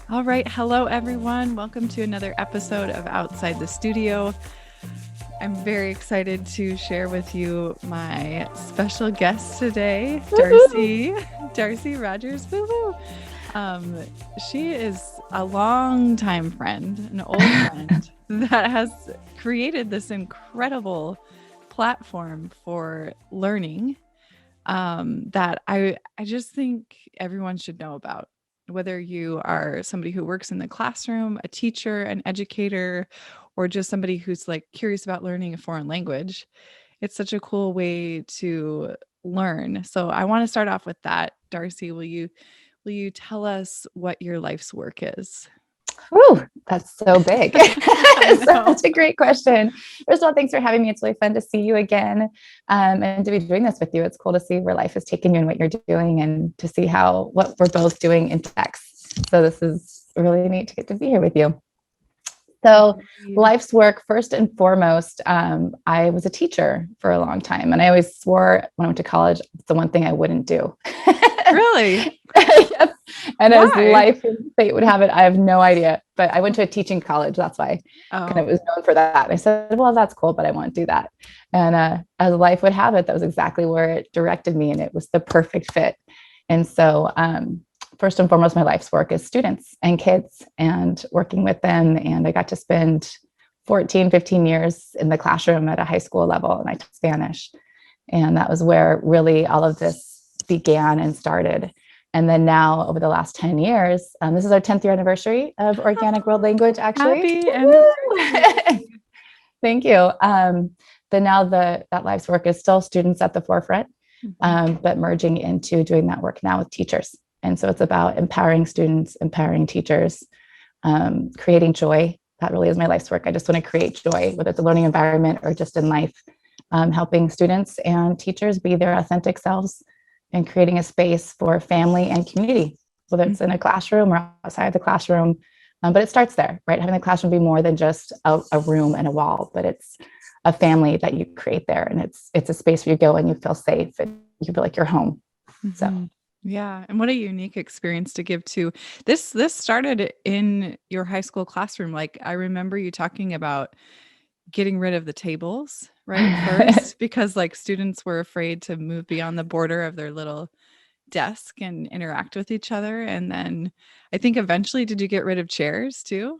All right. Hello, everyone. Welcome to another episode of Outside the Studio. I'm very excited to share with you my special guest today, Darcy Rogers. Woo-hoo. She is a longtime friend, an old friend that has created this incredible platform for learning that I just think everyone should know about. Whether you are somebody who works in the classroom, a teacher, an educator, or just somebody who's like curious about learning a foreign language, it's such a cool way to learn. So I want to start off with that. Darcy, will you tell us what your life's work is? Ooh, that's so big. I know. Such a great question. First of all, thanks for having me. It's really fun to see you again and to be doing this with you. It's cool to see where life has taken you and what you're doing and to see what we're both doing in text. So this is really neat to get to be here with you. So life's work, first and foremost, I was a teacher for a long time. And I always swore when I went to college, it's the one thing I wouldn't do. Really? Yep. And Why? as life and fate would have it, I have no idea. But I went to a teaching college. That's why kind of was known for that. And I said, well, that's cool, but I won't do that. And as life would have it, that was exactly where it directed me. And it was the perfect fit. And so first and foremost, my life's work is students and kids and working with them. And I got to spend 14, 15 years in the classroom at a high school level, and I taught Spanish. And that was where really all of this began and started. And then now over the last 10 years, this is our 10th year anniversary of Organic World Language, actually. Happy anniversary. Thank you. Then now that life's work is still students at the forefront, but merging into doing that work now with teachers. And so it's about empowering students, empowering teachers, creating joy. That really is my life's work. I just want to create joy, whether it's a learning environment or just in life, helping students and teachers be their authentic selves and creating a space for family and community, whether it's in a classroom or outside the classroom. But it starts there, right? Having the classroom be more than just a room and a wall, but it's a family that you create there. And it's a space where you go and you feel safe and you feel like you're home. So. Yeah. And what a unique experience to give to this. This started in your high school classroom. Like I remember you talking about getting rid of the tables, right? First, because like students were afraid to move beyond the border of their little desk and interact with each other. And then I think eventually, did you get rid of chairs too?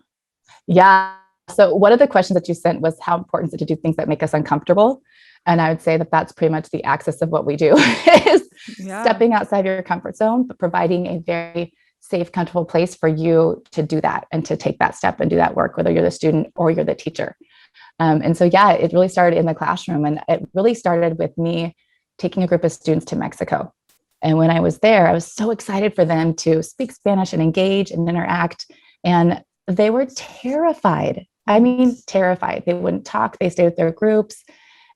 Yeah. So one of the questions that you sent was how important is it to do things that make us uncomfortable? And I would say that that's pretty much the axis of what we do is stepping outside your comfort zone, but providing a very safe, comfortable place for you to do that and to take that step and do that work, whether you're the student or you're the teacher. And so, yeah, it really started in the classroom, and it really started with me taking a group of students to Mexico. And when I was there, I was so excited for them to speak Spanish and engage and interact. And they were terrified. I mean, terrified. They wouldn't talk. They stayed with their groups.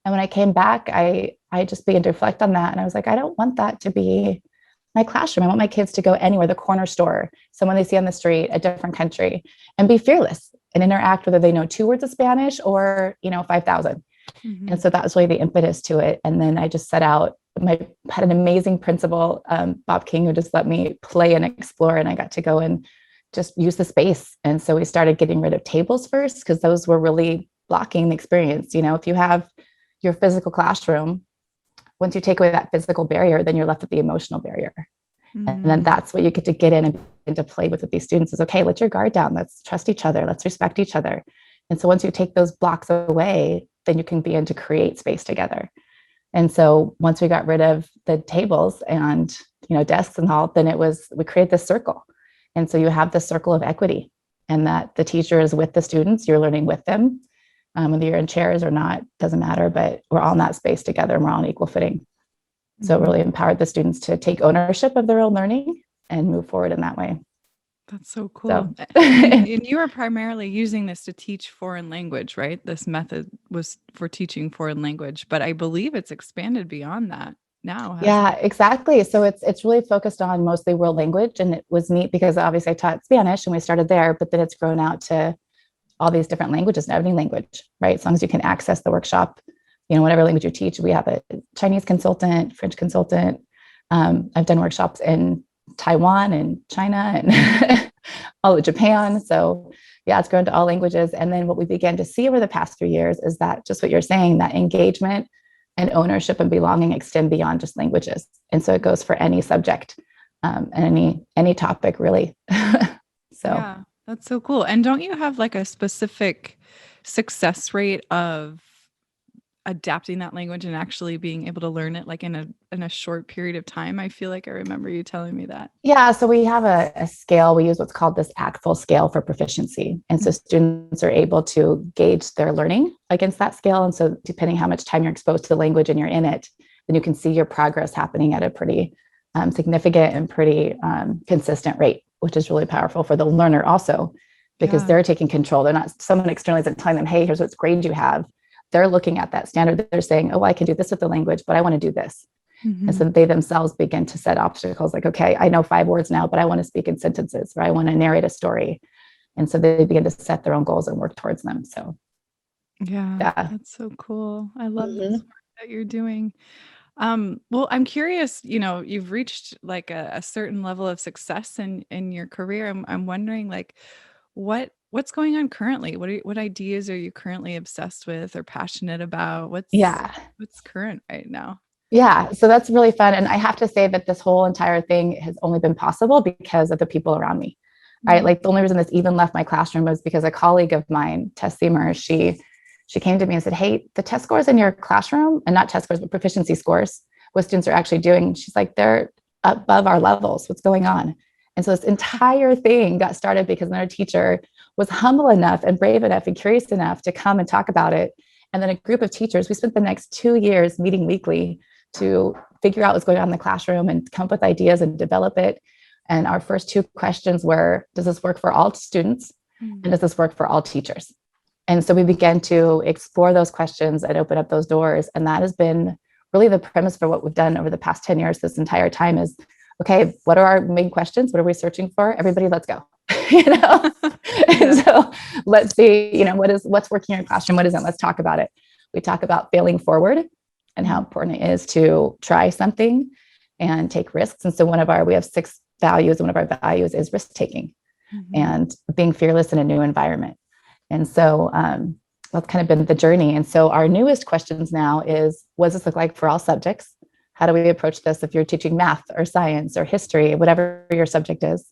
And when I came back, I just began to reflect on that. And I was like, I don't want that to be my classroom. I want my kids to go anywhere, the corner store, someone they see on the street, a different country, and be fearless and interact, whether they know 2 words of Spanish or, 5,000. And so that was really the impetus to it. And then I just set out, had an amazing principal, Bob King, who just let me play and explore. And I got to go and just use the space. And so we started getting rid of tables first, because those were really blocking the experience. If you have your physical classroom, once you take away that physical barrier, then you're left with the emotional barrier. And then that's what you get in and to play with these students is, okay, let your guard down. Let's trust each other. Let's respect each other. And so once you take those blocks away, then you can begin to create space together. And so once we got rid of the tables and, desks and all, then we created this circle. And so you have this circle of equity, and that the teacher is with the students, you're learning with them. Whether you're in chairs or not, doesn't matter, but we're all in that space together and we're all on equal footing. So it really empowered the students to take ownership of their own learning and move forward in that way. That's so cool. And you were primarily using this to teach foreign language, right? This method was for teaching foreign language, but I believe it's expanded beyond that now. Yeah, exactly. So it's really focused on mostly world language. And it was neat because obviously I taught Spanish and we started there, but then it's grown out to all these different languages, any language, right? As long as you can access the workshop, whatever language you teach. We have a Chinese consultant, French consultant, I've done workshops in Taiwan and China and all of Japan. So yeah, it's grown to all languages. And then what we began to see over the past few years is that just what you're saying, that engagement and ownership and belonging extend beyond just languages. And so it goes for any subject and any topic really. So yeah, that's so cool. And don't you have like a specific success rate of adapting that language and actually being able to learn it like in a short period of time? I feel like I remember you telling me that. yeah, so we have a scale. We use what's called this ACTFL scale for proficiency. And so students are able to gauge their learning against that scale. And so depending how much time you're exposed to the language and you're in it, then you can see your progress happening at a pretty significant and pretty consistent rate, which is really powerful for the learner also, because they're taking control. They're not, someone externally isn't telling them, hey, here's what grade you have. They're looking at that standard. They're saying, oh, I can do this with the language, but I want to do this. Mm-hmm. And so they themselves begin to set obstacles like, okay, I know 5 words now, but I want to speak in sentences, or I want to narrate a story. And so they begin to set their own goals and work towards them. So yeah. That's so cool. I love this work that you're doing. Well, I'm curious, you've reached like a certain level of success in your career. I'm wondering like what's going on currently? What ideas are you currently obsessed with or passionate about? What's current right now? Yeah, so that's really fun. And I have to say that this whole entire thing has only been possible because of the people around me, right? Like the only reason this even left my classroom was because a colleague of mine, Tess Seamer, she came to me and said, hey, the test scores in your classroom, and not test scores, but proficiency scores, what students are actually doing. She's like, they're above our levels. What's going on? And so this entire thing got started because another teacher was humble enough and brave enough and curious enough to come and talk about it. And then a group of teachers, we spent the next 2 years meeting weekly to figure out what's going on in the classroom and come up with ideas and develop it. And our first 2 questions were, does this work for all students? And does this work for all teachers? And so we began to explore those questions and open up those doors. And that has been really the premise for what we've done over the past 10 years. This entire time is, okay, what are our main questions? What are we searching for? Everybody, let's go. And so let's see, what's working in your classroom? What isn't? Let's talk about it. We talk about failing forward and how important it is to try something and take risks. And so we have 6 values, and one of our values is risk taking and being fearless in a new environment. And so that's kind of been the journey. And so our newest questions now is, what does this look like for all subjects? How do we approach this if you're teaching math or science or history, whatever your subject is?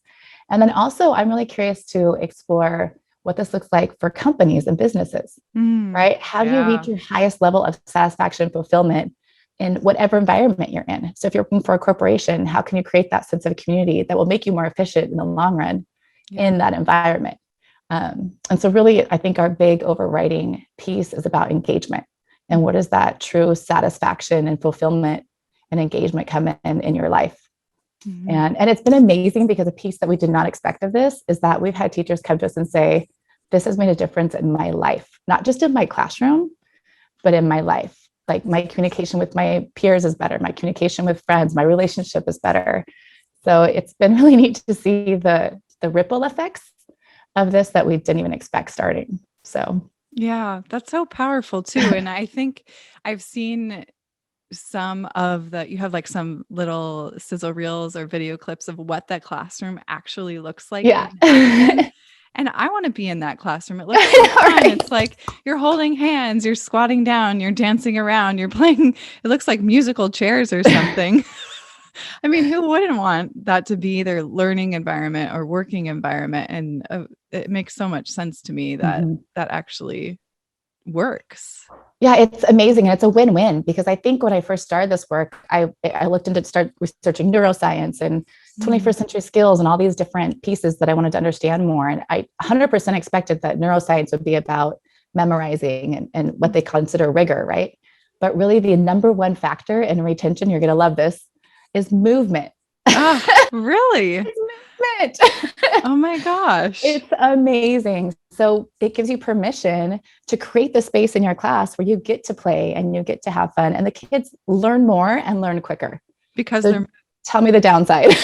And then also, I'm really curious to explore what this looks like for companies and businesses, right? How do you reach your highest level of satisfaction and fulfillment in whatever environment you're in? So if you're working for a corporation, how can you create that sense of community that will make you more efficient in the long run in that environment? And so really, I think our big overriding piece is about engagement. And what does that true satisfaction and fulfillment and engagement come in your life? And it's been amazing, because a piece that we did not expect of this is that we've had teachers come to us and say, this has made a difference in my life, not just in my classroom, but in my life. Like my communication with my peers is better. My communication with friends, my relationship is better. So it's been really neat to see the ripple effects of this that we didn't even expect starting. So yeah, that's so powerful too. And I think I've seen some of you have like some little sizzle reels or video clips of what that classroom actually looks like. Yeah. And I want to be in that classroom. It looks so fun. Right. It's like you're holding hands, you're squatting down, you're dancing around, you're playing. It looks like musical chairs or something. I mean, who wouldn't want that to be their learning environment or working environment? And it makes so much sense to me that that actually works. Yeah, it's amazing. And it's a win-win, because I think when I first started this work, I looked into start researching neuroscience and 21st century skills and all these different pieces that I wanted to understand more. And I 100% expected that neuroscience would be about memorizing and what they consider rigor, right? But really the number one factor in retention, you're going to love this, is movement. Oh, really? It's movement. Oh my gosh. It's amazing. So it gives you permission to create the space in your class where you get to play and you get to have fun, and the kids learn more and learn quicker. Because so tell me the downside.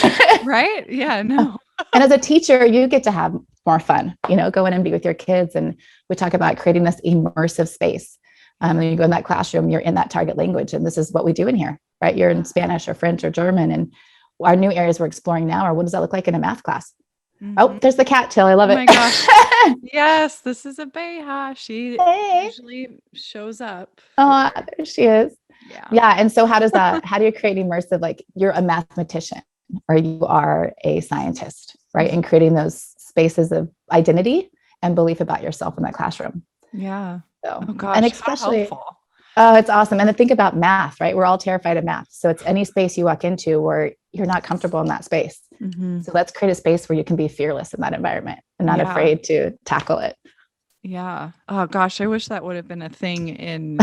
Right? Yeah, no. And as a teacher, you get to have more fun, go in and be with your kids. And we talk about creating this immersive space. When you go in that classroom, you're in that target language. And this is what we do in here. right? You're in Spanish or French or German. And our new areas we're exploring now are what does that look like in a math class? Oh, there's the cattail. I love it. Oh my gosh. Yes, this is a Beha. She usually shows up. Oh, there she is. Yeah. Yeah. And so how do you create immersive, like you're a mathematician or you are a scientist, right? And creating those spaces of identity and belief about yourself in that classroom. Yeah. So, oh gosh, and especially, how helpful. Oh, it's awesome. And then think about math, right? We're all terrified of math. So it's any space you walk into where you're not comfortable in that space. So let's create a space where you can be fearless in that environment and not afraid to tackle it. Yeah. Oh gosh, I wish that would have been a thing in,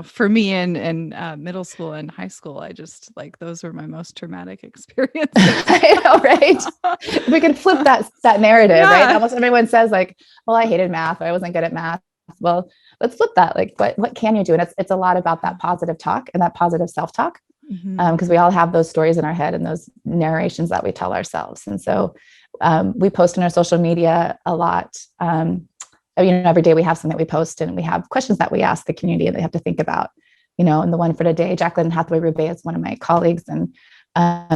for me in middle school and high school. I just like those were my most traumatic experiences. I know, right? We can flip that narrative, right? Almost everyone says like, well, I hated math or I wasn't good at math. Well, let's flip that. Like, what can you do? And it's a lot about that positive talk and that positive self-talk. Because we all have those stories in our head and those narrations that we tell ourselves. And so we post on our social media a lot. Every day we have something that we post and we have questions that we ask the community and they have to think about, and the one for today, Jacqueline Hathaway-Roubaix is one of my colleagues. And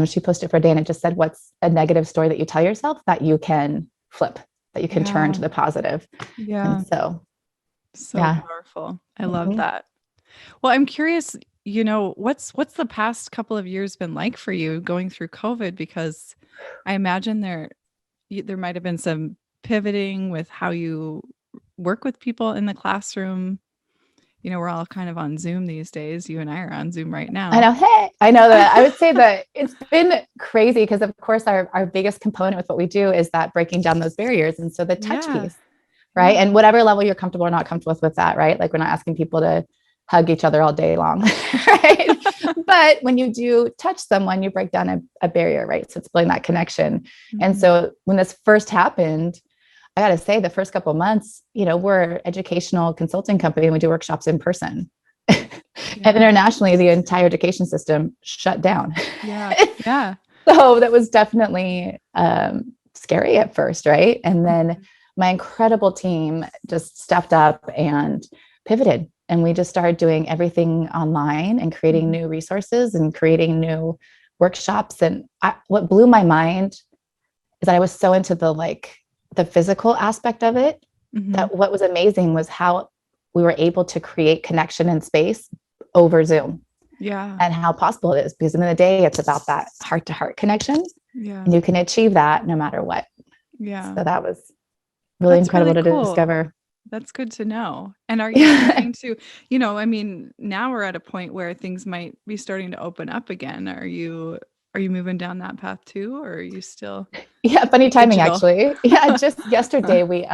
she posted for a day and it just said, what's a negative story that you tell yourself that you can flip, that you can turn to the positive? Yeah. And so powerful. I love that. Well, I'm curious, what's the past couple of years been like for you going through COVID? Because I imagine there might have been some pivoting with how you work with people in the classroom. We're all kind of on Zoom these days. You and I are on Zoom right now. I know. Hey, I know that. I would say that it's been crazy because, of course, our biggest component with what we do is that breaking down those barriers. And so the touch piece, right? And whatever level you're comfortable or not comfortable with that, right? Like we're not asking people to hug each other all day long, right? But when you do touch someone, you break down a barrier, right? So it's building that connection. And so when this first happened, I got to say the first couple of months, we're an educational consulting company and we do workshops in person. And internationally, the entire education system shut down. Yeah. So that was definitely scary at first, right? And then my incredible team just stepped up and pivoted. And we just started doing everything online and creating new resources and creating new workshops. And what blew my mind is that I was so into the physical aspect of it, that what was amazing was how we were able to create connection and space over Zoom. Yeah. And how possible it is, because in the day, it's about that heart-to-heart connection. Yeah. And you can achieve that no matter what. Yeah. So that was really incredible to discover. That's good to know. And are you thinking to, now we're at a point where things might be starting to open up again. Are you moving down that path too, or are you still? Yeah, funny timing, actually. Yeah, just yesterday we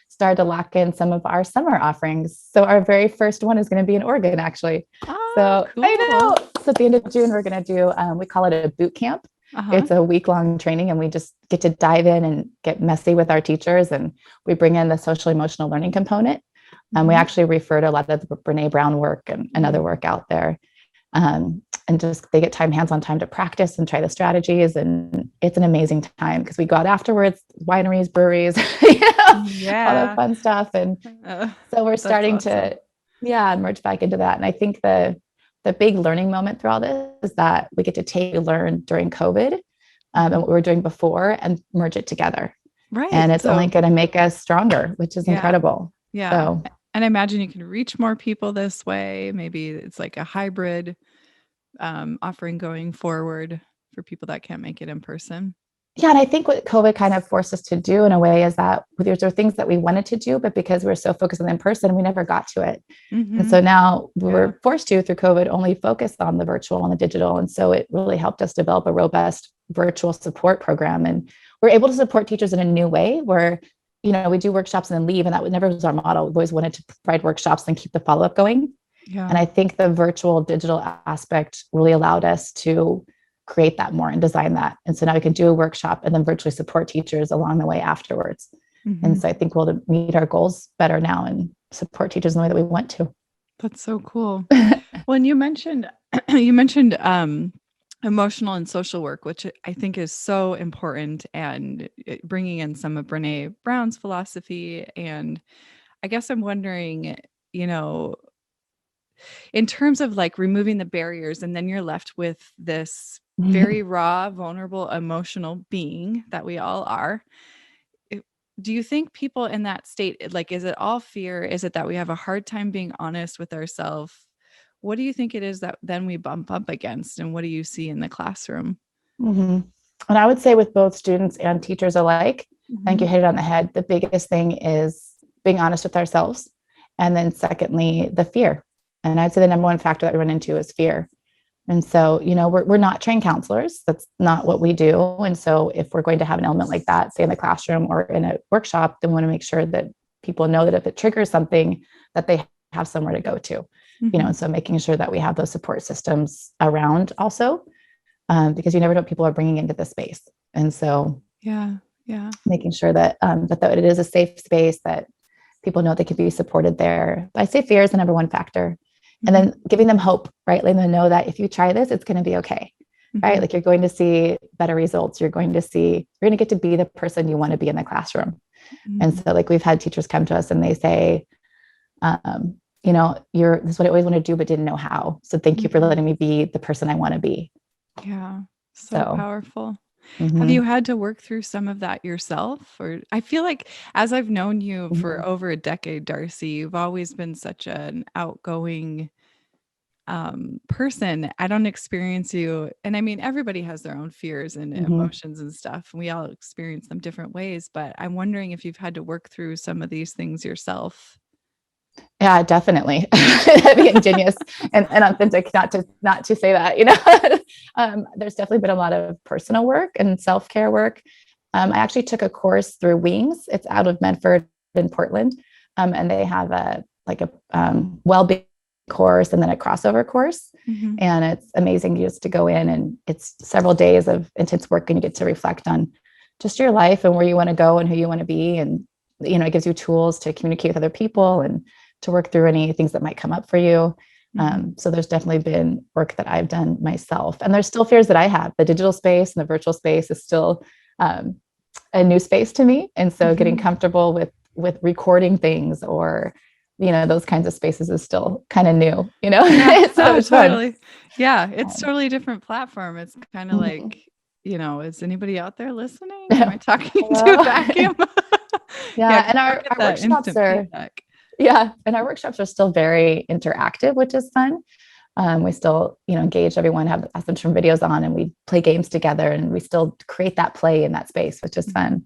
started to lock in some of our summer offerings. So our very first one is going to be in Oregon, actually. So cool. I know. So at the end of June, we're going to do, we call it a boot camp. It's a week-long training and we just get to dive in and get messy with our teachers. And we bring in the social emotional learning component. We actually refer to a lot of the Brene Brown work and other work out there. And just they get hands-on time to practice and try the strategies. And it's an amazing time because we go out afterwards, wineries, breweries, all the fun stuff. And so we're starting to merge back into that. And I think the big learning moment through all this is that we get to learn during COVID and what we were doing before and merge it together. Right. And it's only going to make us stronger, which is incredible. Yeah. So, and I imagine you can reach more people this way. Maybe it's like a hybrid offering going forward for people that can't make it in person. Yeah. And I think what COVID kind of forced us to do in a way is that there are things that we wanted to do, but because we were so focused on in person, we never got to it. And so now we were forced to, through COVID, only focus on the virtual and the digital. And so it really helped us develop a robust virtual support program. And we're able to support teachers in a new way where, we do workshops and then leave. And that never was our model. We always wanted to provide workshops and keep the follow-up going. Yeah. And I think the virtual digital aspect really allowed us to create that more and design that. And so now we can do a workshop and then virtually support teachers along the way afterwards. And so I think we'll meet our goals better now and support teachers in the way that we want to. That's so cool. Well, and you mentioned emotional and social work, which I think is so important, and bringing in some of Brene Brown's philosophy. And I guess I'm wondering, in terms of like removing the barriers, and then you're left with this very raw, vulnerable, emotional being that we all are. Do you think people in that state, like, is it all fear? Is it that we have a hard time being honest with ourselves? What do you think it is that then we bump up against, and what do you see in the classroom? Mm-hmm. And I would say with both students and teachers alike, I think you hit it on the head. The biggest thing is being honest with ourselves. And then secondly, the fear. And I'd say the number one factor that we run into is fear. And so, we're not trained counselors. That's not what we do. And so if we're going to have an element like that, say in the classroom or in a workshop, then we want to make sure that people know that if it triggers something, that they have somewhere to go to, and so making sure that we have those support systems around also, because you never know what people are bringing into the space. And so making sure that, that it is a safe space, that people know they can be supported there. But I say fear is the number one factor. And then giving them hope, right? Letting them know that if you try this, it's going to be okay, right? Like you're going to see better results. You're going to get to be the person you want to be in the classroom. And so like we've had teachers come to us and they say, this is what I always want to do, but didn't know how. So thank you for letting me be the person I want to be. Yeah. So powerful. Mm-hmm. Have you had to work through some of that yourself? Or I feel like as I've known you for over a decade, Darcy, you've always been such an outgoing person. I don't experience you. And I mean, everybody has their own fears and emotions and stuff. And we all experience them different ways, but I'm wondering if you've had to work through some of these things yourself. Yeah, definitely. That'd be ingenious and authentic not to say that, there's definitely been a lot of personal work and self-care work. I actually took a course through Wings. It's out of Medford in Portland. And they have a well-being course and then a crossover course. And it's amazing just to go in, and it's several days of intense work, and you get to reflect on just your life and where you want to go and who you want to be. And, it gives you tools to communicate with other people and to work through any things that might come up for you. So there's definitely been work that I've done myself, and there's still fears that I have. The digital space and the virtual space is still a new space to me. And so getting comfortable with recording things or, those kinds of spaces is still kind of new, Yeah. So it's totally. fun. Yeah. It's totally different platform. It's kind of like, is anybody out there listening? Am I talking to a vacuum? And our workshops are, and our workshops are still very interactive, which is fun. We still, engage everyone, have some videos on, and we play games together, and we still create that play in that space, which is fun.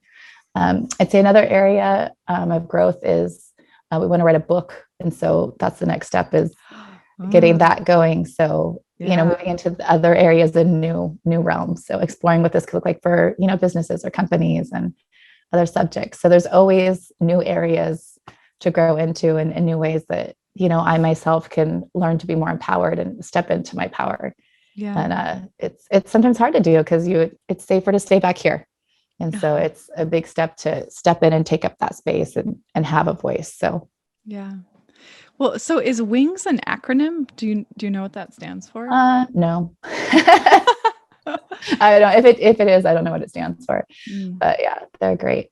I'd say another area of growth is we want to write a book. And so that's the next step, is getting that going. So, moving into the other areas and new realms. So exploring what this could look like for, businesses or companies and other subjects. So there's always new areas to grow into, and new ways that, I myself can learn to be more empowered and step into my power. And it's sometimes hard to do because it's safer to stay back here. And so it's a big step to step in and take up that space and have a voice. So, Well, so is WINGS an acronym? Do you know what that stands for? No. I don't know if it is, I don't know what it stands for, but yeah, they're great.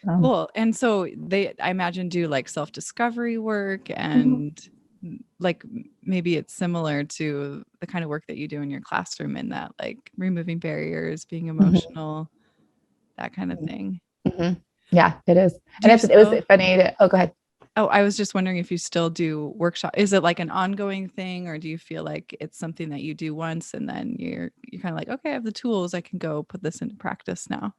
Cool. And so I imagine do like self-discovery work, and like maybe it's similar to the kind of work that you do in your classroom, in that like removing barriers, being emotional, that kind of thing. Yeah, it is. And it was funny go ahead. Oh, I was just wondering if you still do workshop. Is it like an ongoing thing, or do you feel like it's something that you do once and then you're kind of like, okay, I have the tools, I can go put this into practice now?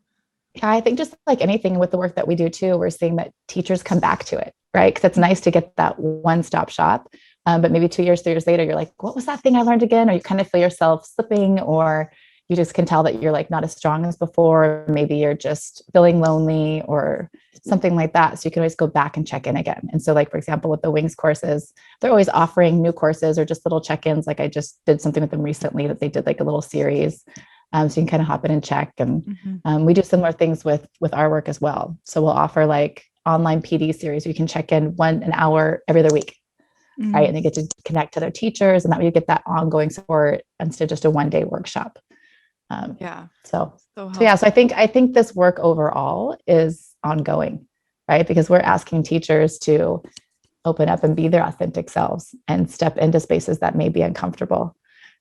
Yeah, I think just like anything with the work that we do too, we're seeing that teachers come back to it, right? Because it's nice to get that one-stop shop. But maybe 2 years, 3 years later, you're like, what was that thing I learned again? Or you kind of feel yourself slipping, or you just can tell that you're like not as strong as before. Or maybe you're just feeling lonely or something like that. So you can always go back and check in again. And so like, for example, with the WINGS courses, they're always offering new courses or just little check-ins. Like I just did something with them recently that they did like a little series. So you can kind of hop in and check. And we do similar things with our work as well. So we'll offer like online PD series. You can check in an hour every other week, right? And you get to connect to their teachers, and that way you get that ongoing support instead of just a one-day workshop. So I think this work overall is ongoing, right? Because we're asking teachers to open up and be their authentic selves and step into spaces that may be uncomfortable.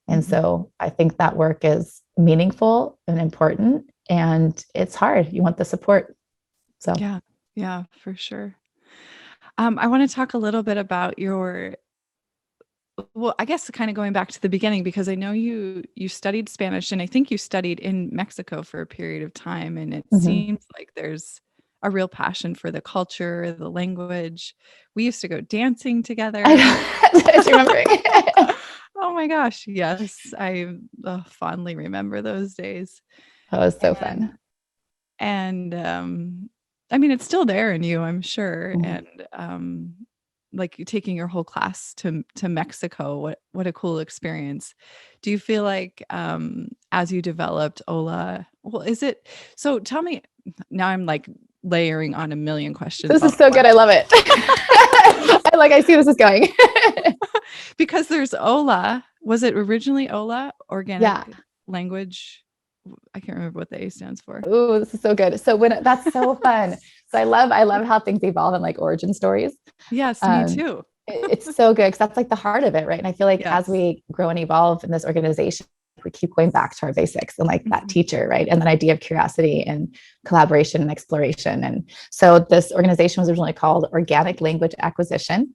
And so I think that work is meaningful and important, and it's hard. You want the support. So yeah, for sure. I want to talk a little bit about well, I guess kind of going back to the beginning, because I know you studied Spanish, and I think you studied in Mexico for a period of time, and it seems like there's a real passion for the culture, the language. We used to go dancing together. I remembering. Oh my gosh, yes, I fondly remember those days. That was so fun. And I mean, it's still there in you, I'm sure. And like taking your whole class to Mexico, what a cool experience. Do you feel like as you developed Ola, well, so tell me, now I'm like layering on a million questions. This is so good. I love it. I see this is going. Because there's Ola. Was it originally Ola, organic language? I can't remember what the A stands for. Oh, this is so good. So that's so fun. So I love how things evolve in like origin stories. Yes, me too. It's so good because that's like the heart of it, right? And I feel like as we grow and evolve in this organization, we keep going back to our basics and like that teacher, right? And that idea of curiosity and collaboration and exploration. And so this organization was originally called Organic Language Acquisition,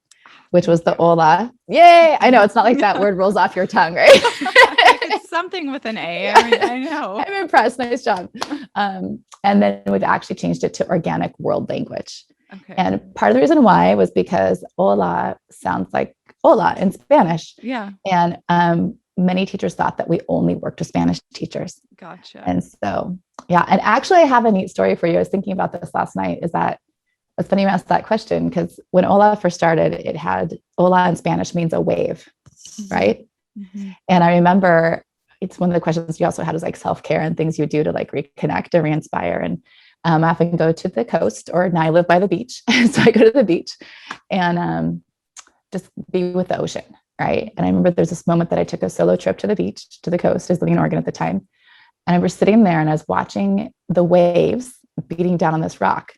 which was the Ola. Yay! I know it's not like that word rolls off your tongue, right? It's something with an A. I mean, I know. I'm impressed. Nice job. And then we've actually changed it to Organic World Language. Okay. And part of the reason why was because Hola sounds like hola in Spanish. Yeah. And many teachers thought that we only worked with Spanish teachers. Gotcha. And so, yeah. And actually, I have a neat story for you. I was thinking about this last night, is that it's funny you asked that question, because when Hola first started, it had Hola in Spanish means a wave, right? And I remember it's one of the questions you also had was like self-care and things you do to like reconnect or re-inspire. And I often go to the coast, or now I live by the beach. So I go to the beach and just be with the ocean, right? And I remember there's this moment that I took a solo trip to the beach, to the coast. I was living in Oregon at the time. And I remember sitting there and I was watching the waves beating down on this rock.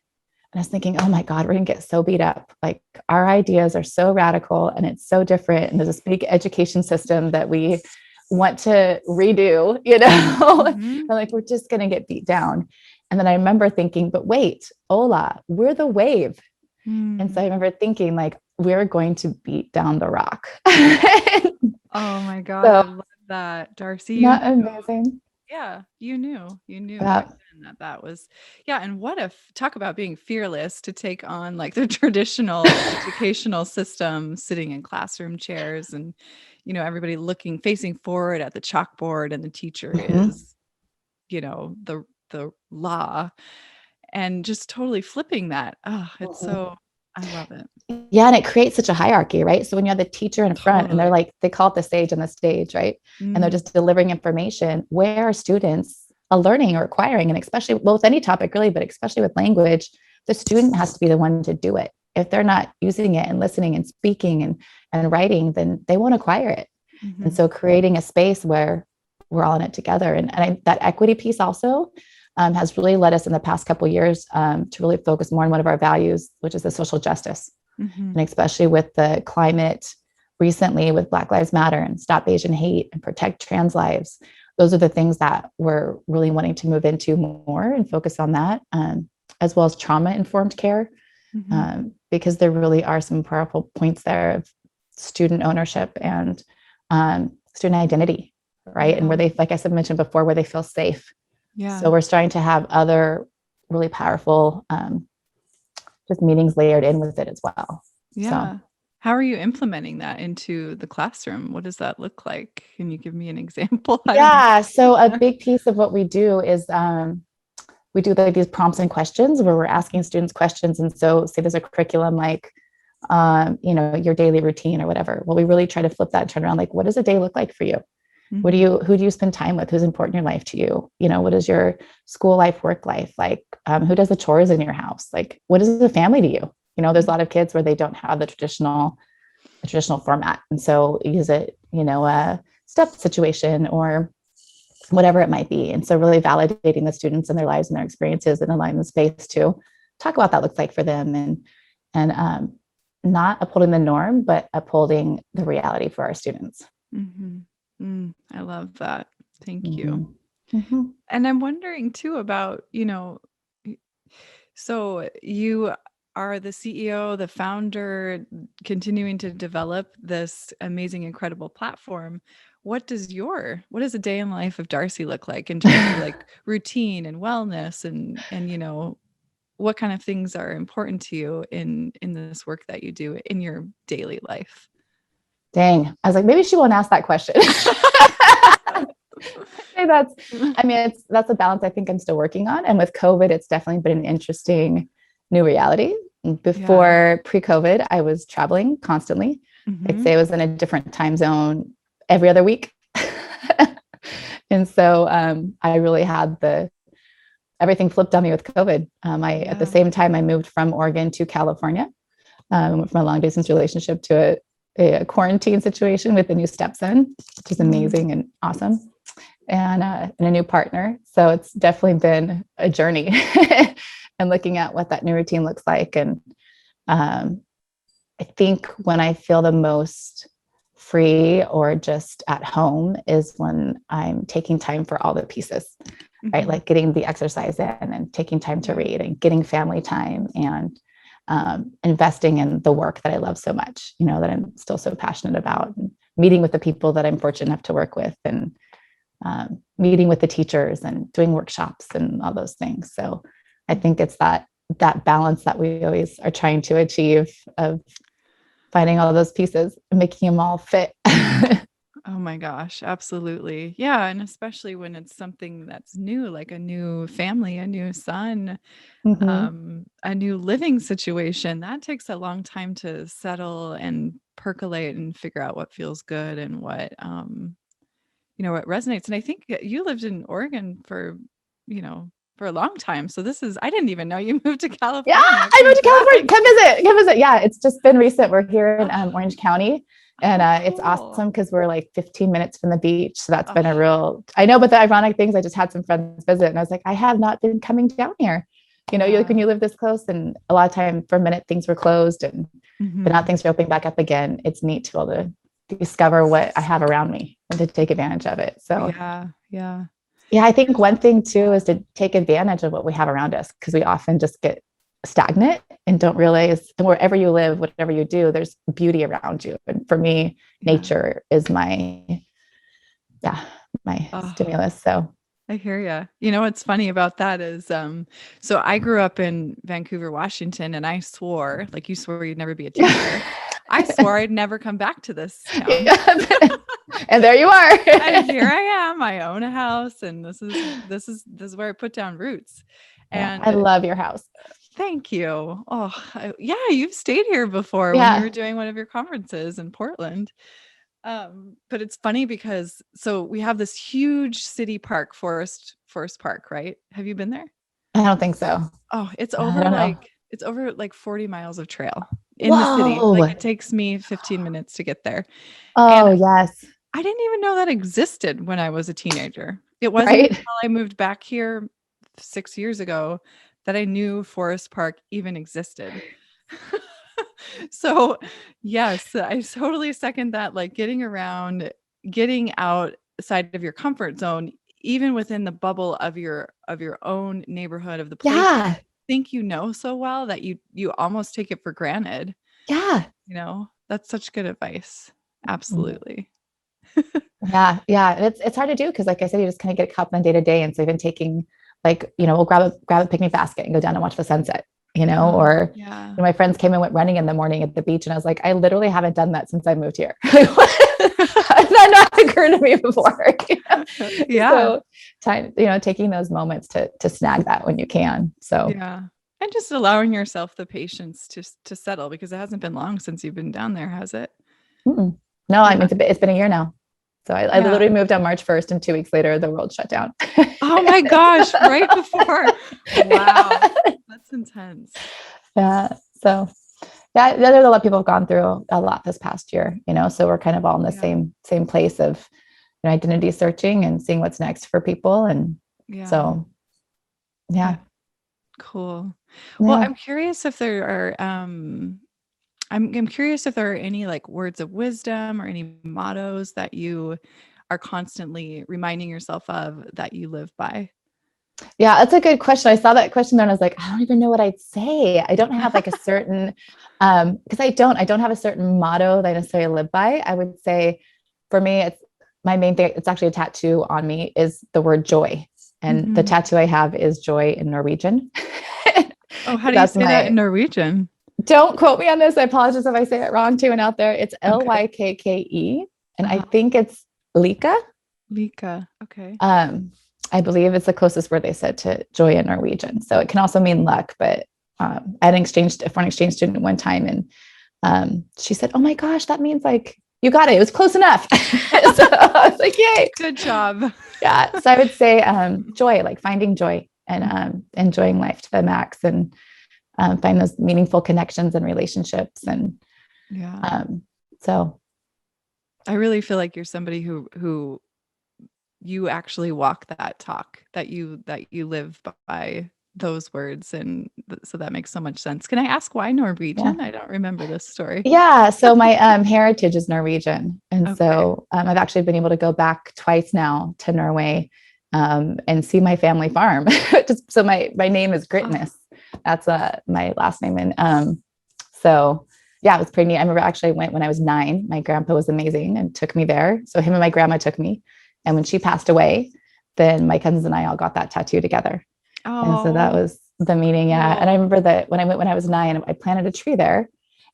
And I was thinking, oh my God, we're going to get so beat up. Like our ideas are so radical and it's so different. And there's this big education system that we want to redo, and like, we're just going to get beat down. And then I remember thinking, but wait, Hola, we're the wave. And so I remember thinking like, we're going to beat down the rock. Oh my God. So, I love that, Darcy. Not amazing. Yeah, you knew that was, and talk about being fearless to take on like the traditional educational system, sitting in classroom chairs and, everybody facing forward at the chalkboard, and the teacher is, the law, and just totally flipping that. Oh, it's so, I love it. Yeah. And it creates such a hierarchy, right? So when you have the teacher in front and they're like, they call it the sage on the stage, right? And they're just delivering information, where are students learning or acquiring? And especially, well, with any topic really, but especially with language, the student has to be the one to do it. If they're not using it and listening and speaking and writing, then they won't acquire it. And so creating a space where we're all in it together. And that equity piece also has really led us in the past couple of years to really focus more on one of our values, which is the social justice. And especially with the climate recently with Black Lives Matter and Stop Asian Hate and Protect Trans Lives. Those are the things that we're really wanting to move into more and focus on that, as well as trauma-informed care, because there really are some powerful points there of student ownership and student identity, right? And where they, like I said, mentioned before, where they feel safe. Yeah. So we're starting to have other really powerful just meanings layered in with it as well. Yeah. So. How are you implementing that into the classroom? What does that look like? Can you give me an example? Yeah. So a big piece of what we do is we do like these prompts and questions where we're asking students questions. And so say there's a curriculum like, your daily routine or whatever. Well, we really try to flip that and turn around. Like, what does a day look like for you? Who do you spend time with? Who's important in your life to you? What is your school life, work life? Like, who does the chores in your house? Like, what is the family to you? There's a lot of kids where they don't have the traditional format. And so use it, a step situation or whatever it might be. And so really validating the students and their lives and their experiences and allowing the space to talk about what that looks like for them and not upholding the norm, but upholding the reality for our students. I love that. Thank you. Mm-hmm. And I'm wondering too about, so you are the CEO, the founder, continuing to develop this amazing, incredible platform. What does a day in life of Darcy look like in terms of like routine and wellness and what kind of things are important to you in this work that you do in your daily life? Dang. I was like, maybe she won't ask that question. That's a balance I think I'm still working on. And with COVID, it's definitely been an interesting new reality. Before pre-COVID, I was traveling constantly. I'd say I was in a different time zone every other week. And so I really had everything flipped on me with COVID. At the same time, I moved from Oregon to California. Went from a long distance relationship to a quarantine situation with a new stepson, which is amazing and awesome, and a new partner. So it's definitely been a journey and looking at what that new routine looks like. And I think when I feel the most free or just at home is when I'm taking time for all the pieces, right? Like getting the exercise in and taking time to read and getting family time and investing in the work that I love so much, that I'm still so passionate about, and meeting with the people that I'm fortunate enough to work with, and meeting with the teachers and doing workshops and all those things. So I think it's that balance that we always are trying to achieve of finding all those pieces and making them all fit. Oh my gosh, absolutely. Yeah. And especially when it's something that's new, like a new family, a new son, a new living situation, that takes a long time to settle and percolate and figure out what feels good and what what resonates. And I think you lived in Oregon for a long time. So I didn't even know you moved to California. Yeah, I moved to California. Come visit. Yeah, it's just been recent. We're here in Orange County. And it's awesome because we're like 15 minutes from the beach. So that's been I know, but the ironic things, I just had some friends visit and I was like, I have not been coming down here. You're like, when you live this close, and a lot of time for a minute, things were closed but now things are opening back up again. It's neat to be able to discover what I have around me and to take advantage of it. So yeah. I think one thing too is to take advantage of what we have around us, because we often just get stagnant and don't realize, and wherever you live, whatever you do, there's beauty around you. And for me, nature is my stimulus. So I hear you. What's funny about that is, so I grew up in Vancouver, Washington, and I swore, like you swore you'd never be a teacher. I swore I'd never come back to this town. And there you are. And here I am. I own a house, and this is where I put down roots. And I love your house. Thank you. Oh, you've stayed here before when you were doing one of your conferences in Portland. But it's funny because we have this huge city park, Forest Park, right? Have you been there? I don't think so. Oh, it's over like 40 miles of trail in the city. Like it takes me 15 minutes to get there. Oh, and yes. I didn't even know that existed when I was a teenager. It wasn't until I moved back here 6 years ago that I knew Forest Park even existed. So yes, I totally second that. Like getting outside of your comfort zone, even within the bubble of your own neighborhood, of the place you think so well that you almost take it for granted. Yeah. That's such good advice. Absolutely. Yeah. It's hard to do because, like I said, you just kind of get caught on day to day. And so even taking, like, we'll grab a picnic basket and go down and watch the sunset. My friends came and went running in the morning at the beach, and I was like, I literally haven't done that since I moved here. That not occurred to me before. So time, taking those moments to snag that when you can. So and just allowing yourself the patience to settle, because it hasn't been long since you've been down there, has it? No, I mean, it's been a year now. So I literally moved on March 1st, and 2 weeks later, the world shut down. Oh my gosh, right before. Wow. That's intense. Yeah. So there's a lot of people have gone through a lot this past year, so we're kind of all in the same place of identity searching and seeing what's next for people. And so, Cool. Well, I'm curious if there are, I'm curious if there are any like words of wisdom or any mottos that you are constantly reminding yourself of that you live by. Yeah, that's a good question. I saw that question there and I was like, I don't even know what I'd say. I don't have like a certain, because I don't have a certain motto that I necessarily live by. I would say for me, it's my main thing. It's actually a tattoo on me is the word joy. And the tattoo I have is joy in Norwegian. Oh, how do you say that in Norwegian? Don't quote me on this. I apologize if I say it wrong to and out there. It's Lykke. And I think it's Lika. Lika. Okay. I believe it's the closest word they said to joy in Norwegian. So it can also mean luck, but I had a foreign exchange student one time and she said, oh my gosh, that means like, you got it. It was close enough. So I was like, yay. Good job. Yeah. So I would say joy, like finding joy and enjoying life to the max and find those meaningful connections and relationships. And so I really feel like you're somebody who you actually walk that talk, that you live by those words. And so that makes so much sense. Can I ask why Norwegian? I don't remember this story. Yeah. So my heritage is Norwegian. And so I've actually been able to go back twice now to Norway and see my family farm. So my name is Gritness. That's my last name. And so yeah, it was pretty neat. I remember actually I went when I was 9. My grandpa was amazing and took me there. So him and my grandma took me. And when she passed away, then my cousins and I all got that tattoo together. And so that was the meeting. Yeah. And I remember that when I went when I was 9, I planted a tree there.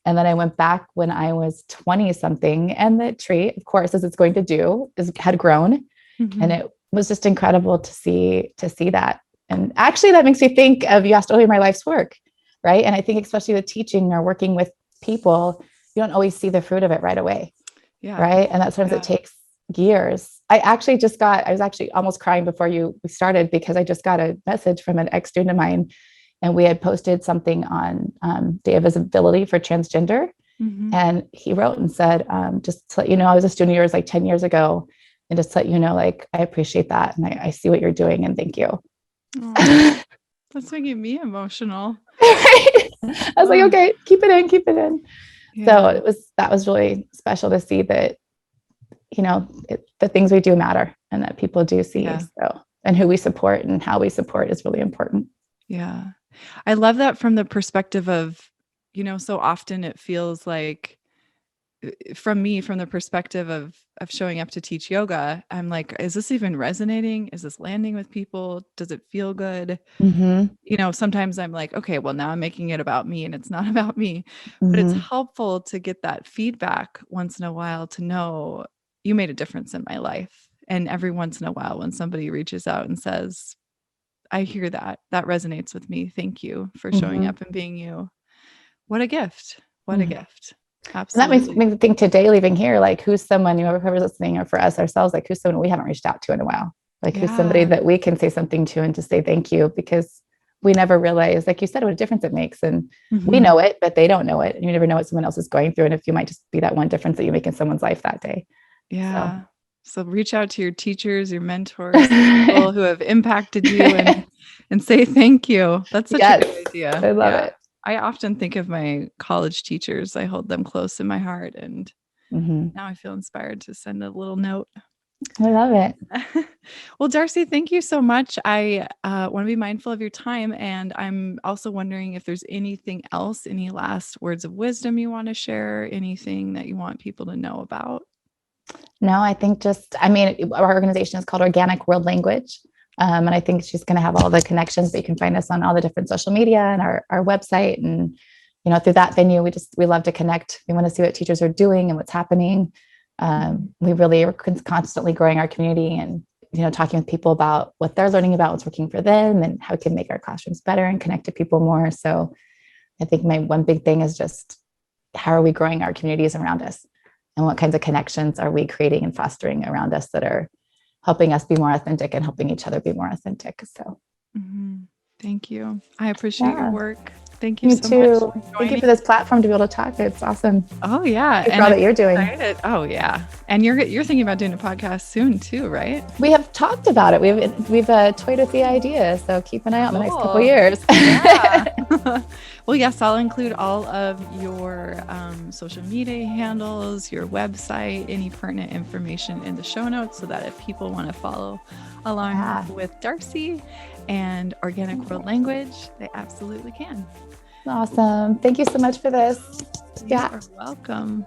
And then I went back when I was 20 something. And the tree, of course, as it's going to do, had grown. And it was just incredible to see that. And actually that makes me think of, you asked earlier, my life's work, right? And I think especially with teaching or working with people, you don't always see the fruit of it right away. Yeah. Right. And that sometimes it takes years. I was actually almost crying before we started because I just got a message from an ex-student of mine and we had posted something on Day of Visibility for transgender. And he wrote and said, just to let you know, I was a student of yours like 10 years ago. And just to let you know, like, I appreciate that. And I see what you're doing and thank you. That's making me emotional. I was like, okay, keep it in. Yeah. So that was really special to see that, the things we do matter and that people do see. Yeah. So, and who we support and how we support is really important. Yeah. I love that from the perspective of, so often it feels like from the perspective of showing up to teach yoga, I'm like, is this even resonating? Is this landing with people? Does it feel good? Sometimes I'm like, okay, well now I'm making it about me and it's not about me, but it's helpful to get that feedback once in a while to know you made a difference in my life. And every once in a while when somebody reaches out and says, I hear that resonates with me. Thank you for showing up and being you. What a gift. What a gift. Absolutely. And that makes me think today, leaving here, like who's someone, whoever's listening, or for us ourselves, like who's someone we haven't reached out to in a while, like who's somebody that we can say something to and just say thank you, because we never realize, like you said, what a difference it makes. And we know it, but they don't know it. And you never know what someone else is going through. And if you might just be that one difference that you make in someone's life that day. Yeah. So reach out to your teachers, your mentors, people who have impacted you and say thank you. That's such a good idea. I love it. I often think of my college teachers. I hold them close in my heart. And now I feel inspired to send a little note. I love it. Well, Darcy, thank you so much. I want to be mindful of your time. And I'm also wondering if there's anything else, any last words of wisdom you want to share, anything that you want people to know about? No, I think our organization is called Organic World Language. And I think she's going to have all the connections, but you can find us on all the different social media and our website. And, through that venue, we love to connect. We want to see what teachers are doing and what's happening. We really are constantly growing our community and, talking with people about what they're learning about, what's working for them and how we can make our classrooms better and connect to people more. So I think my one big thing is just how are we growing our communities around us and what kinds of connections are we creating and fostering around us that are helping us be more authentic and helping each other be more authentic. So thank you. I appreciate your work. Thank you Me so too. much. Thank you for this platform to be able to talk. It's awesome. Oh yeah. And all that you're doing. Excited. Oh yeah. And you're thinking about doing a podcast soon too, right? We have talked about it. We've toyed with the idea. So keep an eye out in the next couple of years. Yeah. Well, yes, I'll include all of your social media handles, your website, any pertinent information in the show notes so that if people want to follow along with Darcy and Organic World Language, they absolutely can. Awesome. Thank you so much for this. You're welcome.